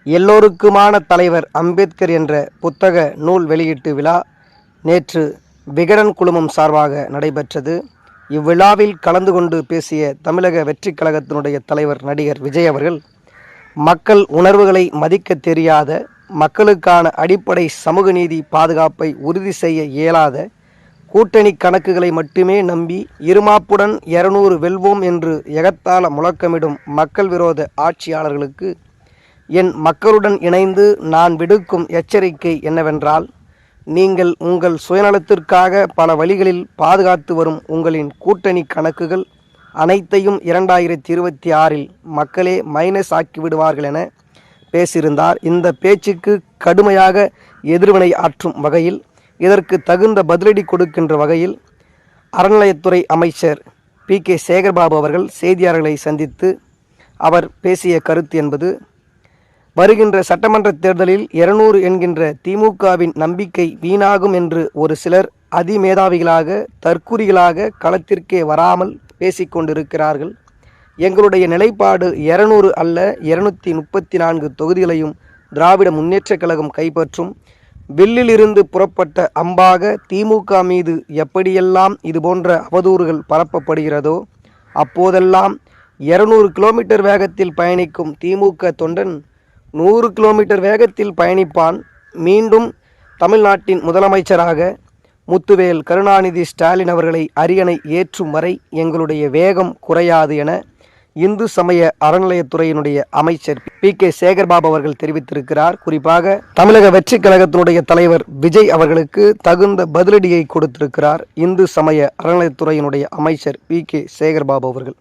எல்லோருக்குமான தலைவர் அம்பேத்கர் என்ற புத்தக நூல் வெளியீட்டு விழா நேற்று விகடன் குழுமம் சார்பாக நடைபெற்றது. இவ்விழாவில் கலந்து கொண்டு பேசிய தமிழக வெற்றிக் கழகத்தினுடைய தலைவர் நடிகர் விஜய் அவர்கள், மக்கள் உணர்வுகளை மதிக்க தெரியாத, மக்களுக்கான அடிப்படை சமூக நீதி பாதுகாப்பை உறுதி செய்ய இயலாத, கூட்டணி கணக்குகளை மட்டுமே நம்பி இருமாப்புடன் 200 வெல்வோம் என்று எகத்தாள முழக்கமிடும் மக்கள் விரோத ஆட்சியாளர்களுக்கு என் மக்களுடன் இணைந்து நான் விடுக்கும் எச்சரிக்கை என்னவென்றால், நீங்கள் உங்கள் சுயநலத்திற்காக பல வழிகளில் பாதுகாத்து வரும் உங்களின் கூட்டணி கணக்குகள் அனைத்தையும் 2026இல் மக்களே மைனஸ் ஆக்கிவிடுவார்கள் என பேசியிருந்தார். இந்த பேச்சுக்கு கடுமையாக எதிர்வினை ஆற்றும் வகையில், இதற்கு தகுந்த பதிலடி கொடுக்கின்ற வகையில் அறநிலையத்துறை அமைச்சர் PK சேகர்பாபு அவர்கள் செய்தியாளர்களை சந்தித்து அவர் பேசிய கருத்து என்பது, வருகின்ற சட்டமன்ற தேர்தலில் 200 என்கின்ற திமுகவின் நம்பிக்கை வீணாகும் என்று ஒரு சிலர் அதிமேதாவிகளாக, தற்குறிகளாக களத்திற்கே வராமல் பேசிக்கொண்டிருக்கிறார்கள். எங்களுடைய நிலைப்பாடு 200 அல்ல, 234 தொகுதிகளையும் திராவிட முன்னேற்றக் கழகம் கைப்பற்றும். வில்லிலிருந்து புறப்பட்ட அம்பாக திமுக மீது எப்படியெல்லாம் இதுபோன்ற அவதூறுகள் பரப்பப்படுகிறதோ, அப்போதெல்லாம் 200 கிலோமீட்டர் வேகத்தில் பயணிக்கும் திமுக தொண்டன் 100 கிலோமீட்டர் வேகத்தில் பயணிப்பான். மீண்டும் தமிழ்நாட்டின் முதலமைச்சராக முத்துவேல் கருணாநிதி ஸ்டாலின் அவர்களை அரியணை ஏற்றும் வரை எங்களுடைய வேகம் குறையாது என இந்து சமய அறநிலையத்துறையினுடைய அமைச்சர் PK சேகர்பாபு அவர்கள் தெரிவித்திருக்கிறார். குறிப்பாக தமிழக வெற்றிக் கழகத்தினுடைய தலைவர் விஜய் அவர்களுக்கு தகுந்த பதிலடியை கொடுத்திருக்கிறார் இந்து சமய அறநிலையத்துறையினுடைய அமைச்சர் PK சேகர்பாபு அவர்கள்.